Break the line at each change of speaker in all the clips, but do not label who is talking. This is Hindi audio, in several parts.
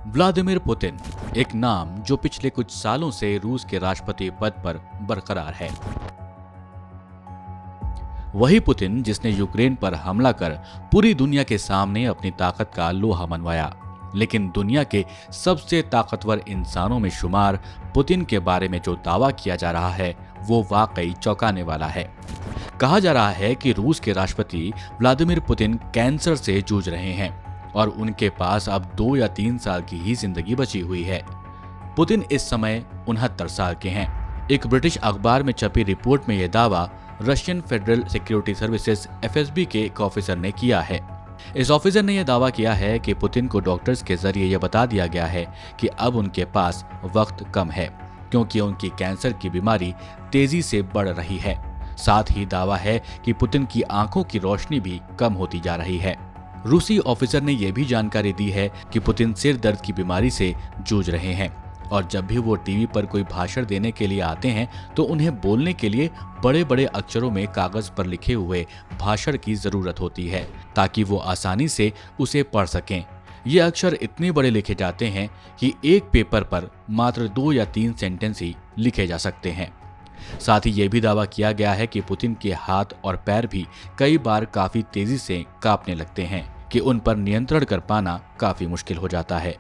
व्लादिमीर पुतिन, एक नाम जो पिछले कुछ सालों से रूस के राष्ट्रपति पद पर बरकरार है। वही पुतिन जिसने यूक्रेन पर हमला कर पूरी दुनिया के सामने अपनी ताकत का लोहा मनवाया। लेकिन दुनिया के सबसे ताकतवर इंसानों में शुमार पुतिन के बारे में जो दावा किया जा रहा है वो वाकई चौंकाने वाला है। कहा जा रहा है कि रूस के राष्ट्रपति व्लादिमीर पुतिन कैंसर से जूझ रहे हैं और उनके पास अब 2 या 3 साल की ही जिंदगी बची हुई है। पुतिन इस समय 69 साल के हैं। एक ब्रिटिश अखबार में छपी रिपोर्ट में यह दावा Russian federal security services FSB के एक ऑफिसर ने किया है। इस ऑफिसर ने यह दावा किया है कि पुतिन को डॉक्टर्स के जरिए यह बता दिया गया है कि अब उनके पास वक्त कम है क्योंकि उनकी कैंसर की बीमारी तेजी से बढ़ रही है। साथ ही दावा है कि पुतिन की आंखों की रोशनी भी कम होती जा रही है। रूसी ऑफिसर ने यह भी जानकारी दी है कि पुतिन सिर दर्द की बीमारी से जूझ रहे हैं और जब भी वो टीवी पर कोई भाषण देने के लिए आते हैं तो उन्हें बोलने के लिए बड़े बड़े अक्षरों में कागज पर लिखे हुए भाषण की जरूरत होती है ताकि वो आसानी से उसे पढ़ सकें। ये अक्षर इतने बड़े लिखे जाते हैं कि एक पेपर पर मात्र 2 या 3 सेंटेंस ही लिखे जा सकते हैं। साथ ही यह भी दावा किया गया है कि पुतिन के हाथ और पैर भी कई बार काफी तेजी से कांपने लगते हैं कि उन पर नियंत्रण कर पाना काफी मुश्किल हो जाता है।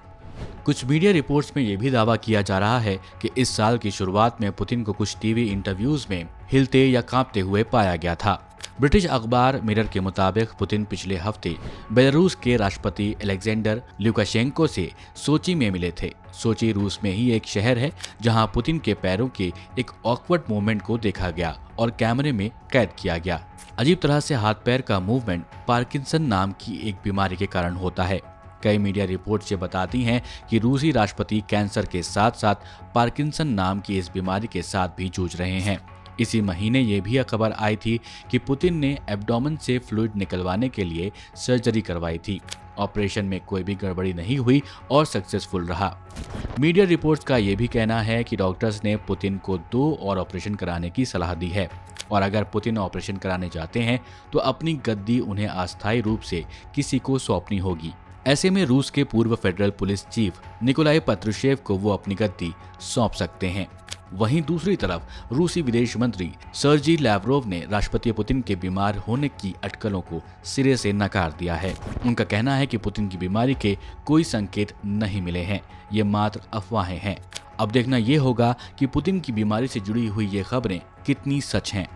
कुछ मीडिया रिपोर्ट्स में यह भी दावा किया जा रहा है कि इस साल की शुरुआत में पुतिन को कुछ टीवी इंटरव्यूज में हिलते या कांपते हुए पाया गया था। ब्रिटिश अखबार मिरर के मुताबिक पुतिन पिछले हफ्ते बेलारूस के राष्ट्रपति अलेक्जेंडर लुकाशेंको से सोची में मिले थे। सोची रूस में ही एक शहर है जहां पुतिन के पैरों के एक ऑकवर्ड मूवमेंट को देखा गया और कैमरे में कैद किया गया। अजीब तरह से हाथ पैर का मूवमेंट पार्किंसन नाम की एक बीमारी के कारण होता है। कई मीडिया रिपोर्ट्स ये बताती हैं कि रूसी राष्ट्रपति कैंसर के साथ साथ पार्किंसन नाम की इस बीमारी के साथ भी जूझ रहे हैं। इसी महीने ये भी खबर आई थी कि पुतिन ने एब्डोमेन से फ्लूइड निकलवाने के लिए सर्जरी करवाई थी। ऑपरेशन में कोई भी गड़बड़ी नहीं हुई और सक्सेसफुल रहा। मीडिया रिपोर्ट्स का ये भी कहना है कि डॉक्टर्स ने पुतिन को 2 और ऑपरेशन कराने की सलाह दी है और अगर पुतिन ऑपरेशन कराने जाते हैं तो अपनी गद्दी उन्हें अस्थायी रूप से किसी को सौंपनी होगी। ऐसे में रूस के पूर्व federal police chief Nikolai Patrushev को वो अपनी गद्दी सौंप सकते हैं। वहीं दूसरी तरफ रूसी विदेश मंत्री सर्जी लैवरोव ने राष्ट्रपति पुतिन के बीमार होने की अटकलों को सिरे से नकार दिया है। उनका कहना है कि पुतिन की बीमारी के कोई संकेत नहीं मिले हैं, ये मात्र अफवाहें हैं। अब देखना ये होगा कि पुतिन की बीमारी से जुड़ी हुई ये खबरें कितनी सच हैं।